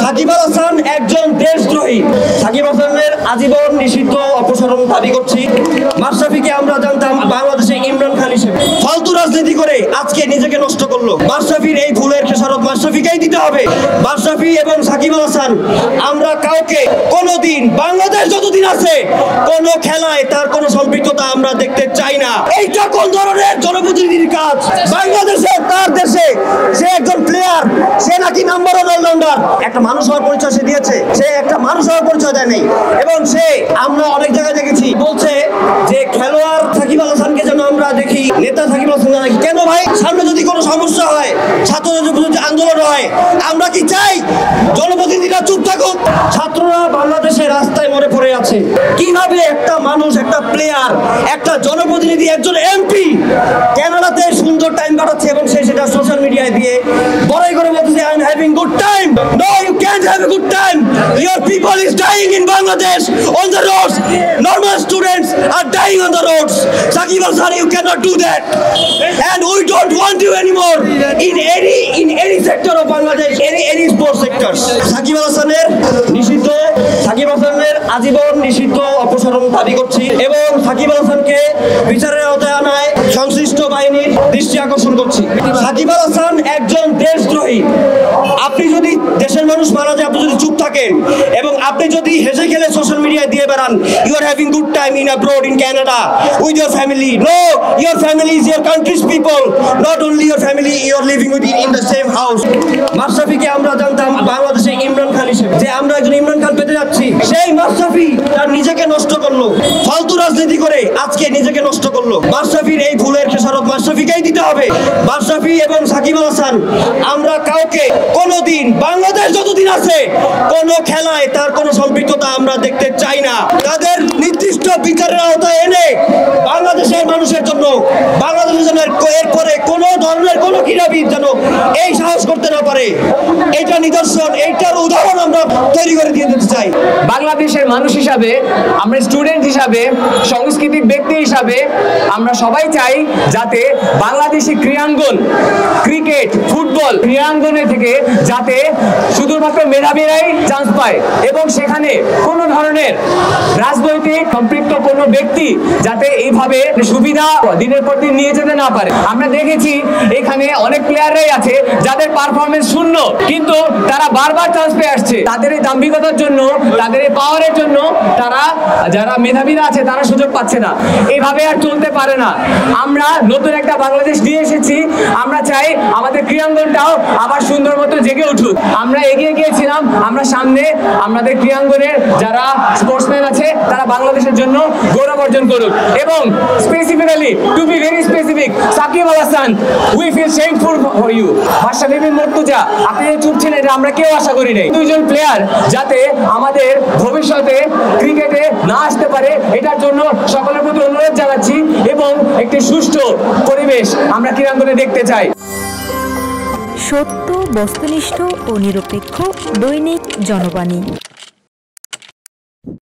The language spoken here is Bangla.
সাকিব আল হাসান একজন দেশদ্রোহী। সাকিব হাসানের আজীবন নিষিদ্ধ অপসারণ দাবি করছি। মাশরাফিকে আমরা জানতাম বাংলাদেশে ইমরান খান হিসেবে, ফালতু রাজনীতি করে আজকে নিজেকে নষ্ট করলো। মাশরাফির এই ভুলের খেসারত মাশরাফিকেই দিতে হবে। মাশরাফি এবং সাকিব আল হাসান, আমরা কাউকে কোনোদিন, বাংলাদেশ যতদিন আছে, কোনো খেলায় তার কোনো সম্পৃক্ততা আমরা দেখতে চাই না। এইটা কোন ধরনের জনপ্রতিনিধির কাজ? বাংলাদেশে, তার দেশে সে একজন প্লেয়ার, সে নাকি নাম্বার ওয়ান অলরাউন্ডার। একটা মানুষ হওয়ার পরিচয় সে দিয়েছে, সে একটা মানুষ হওয়ার পরিচয় দেয় নাই। এবং সে, আমরা অনেক জায়গায় দেখেছি, বলছে যে খেলোয়াড় সাকিব আল হাসানকে যেন আমরা দেখি, নেতা সাকিব আল হাসান দেখি। কেন ভাই? সামনে যদি কোনো সমস্যা হয়, ছাত্রদের যদি আন্দোলন হয়, আমরা কি চাই জনপ্রতিনিধিরা চুপ থাকুক? ছাত্ররা বাংলাদেশে রাস্তায় মরে পড়ে আছে। কিভাবে একটা মানুষ, একটা প্লেয়ার, একটা জনপ্রতিনিধি, একজন এমপি কানাডাতে সুন্দর টাইম কাটাচ্ছে এবং সে সেটা সোশ্যাল মিডিয়ায় দিয়ে বড়াই করে বলতেছে I am having good time. No, you can't have a good time. Your people is dying in Bangladesh on the roads. Normal students are dying on the roads. Shakib Al Hasan, you cannot do that, and we don't want you anymore in any sector of Bangladesh, any sports sectors. Shakib Al হাসানের নিষিদ্ধ, সাকিব আল হাসানের আজীবন নিষিদ্ধ অপসারণ দাবি করছি এবং সাকিব আল হাসানকে বিচারের আওতায় আনায় সংশ্লিষ্ট বাহিনীর দৃষ্টি আকর্ষণ করছি। সাকিব আল হাসান একজন দেশদ্রোহী। আপনি যদি দেশের মানুষ মারা যায়, আপনি যদি চুপ থাকেন এবং আপনি যদি হেসে খেলে সোশ্যাল মিডিয়ায় দিয়ে বেড়ান you are having good time in abroad, in Canada with your family. No, your family is your country's people, not only your family you are living with in the same house. মাশরাফিকে আমরা জানতাম বাংলাদেশে ইমরান খান হিসেবে, যে আমরা একজন ইমরান খান পেতে যাচ্ছি। সেই মাশরাফি তার নিজেকে নষ্ট করলো, ফালতু রাজনীতি করে আজকে নিজেকে নষ্ট করলো। মাশরাফির এই ভুলের খেসারত মাশরাফিকেই দিতে হবে। মাশরাফি এবং সাকিব আল হাসান, আমরা কাউকে কোনোদিন, বাংলাদেশ যতদিন আছে, কোনো খেলায় তার কোনো সম্পৃক্ততা আমরা দেখতে চাই না। তাদের নির্দিষ্ট বিচারের আওতায় এনে বাংলাদেশের মানুষের জন্য, বাংলাদেশের জন্য এরপরে কোনো ধরনের কোনো ক্রীড়াবিদ যেন এই সাহস করতে না পারে, এটা নিদর্শন, এইটার উদাহরণ আমরা তৈরি করে দিয়ে দিতে চাই। বাংলাদেশের মানুষ হিসাবে, আমরা স্টুডেন্ট হিসাবে, সাংস্কৃতিক ব্যক্তি হিসাবে আমরা সবাই চাই যাতে বাংলাদেশি ক্রীড়াঙ্গন, ক্রিকেট, ফুটবল ক্রীড়াঙ্গনে থেকে যাতে শুধুমাত্র মেধাবীরাই চান্স পায় এবং সেখানে কোনো ধরনের রাজনৈতিক সম্পৃক্ত কোনো ব্যক্তি যাতে এইভাবে সুবিধা দিনের পর দিন নিয়ে যেতে না পারে। আমরা দেখেছি এখানে অনেক প্লেয়াররাই আছে যাদের পারফরমেন্স শূন্য, কিন্তু তারা বারবার চান্স পেয়ে আসছে। তাদের এই দাম্ভিকতার জন্য, তাদের এই পাওয়ারের জন্য তারা, যারা মেধাবীরা আছে, তারা সুযোগ পাচ্ছে না। এইভাবে আর চলতে পারে না। আমরা নতুন একটা বাংলাদেশ নিয়ে এসেছি। আমরা চাই আমাদের ক্রীড়াঙ্গনটাও আবার সুন্দর মতো জেগে উঠুক। আমরা এগিয়ে গিয়েছিলাম, আমরা সামনে আমাদের ক্রীড়াঙ্গনের যারা স্পোর্টসম্যান আছে তারা বাংলাদেশের জন্য গৌরব অর্জন করুক। এবং specifically, to be very specific, Shakib Al Hasan, we feel shameful for you. Mashrafe Bin Mortaza, আপনি যে চুপ ছিলেন এটা আমরা কেউ আশা করি নাই। দুইজন প্লেয়ার যাতে আমাদের ভবিষ্যতে ক্রিকেটে না আসতে পারে, এটার জন্য সকলের প্রতি অনুরোধ জানাচ্ছি এবং একটি সুষ্ঠু পরিবেশ আমরা ক্রীড়াঙ্গনে দেখতে চাই। সত্য, বস্তুনিষ্ঠ ও নিরপেক্ষ দৈনিক জনবাণী।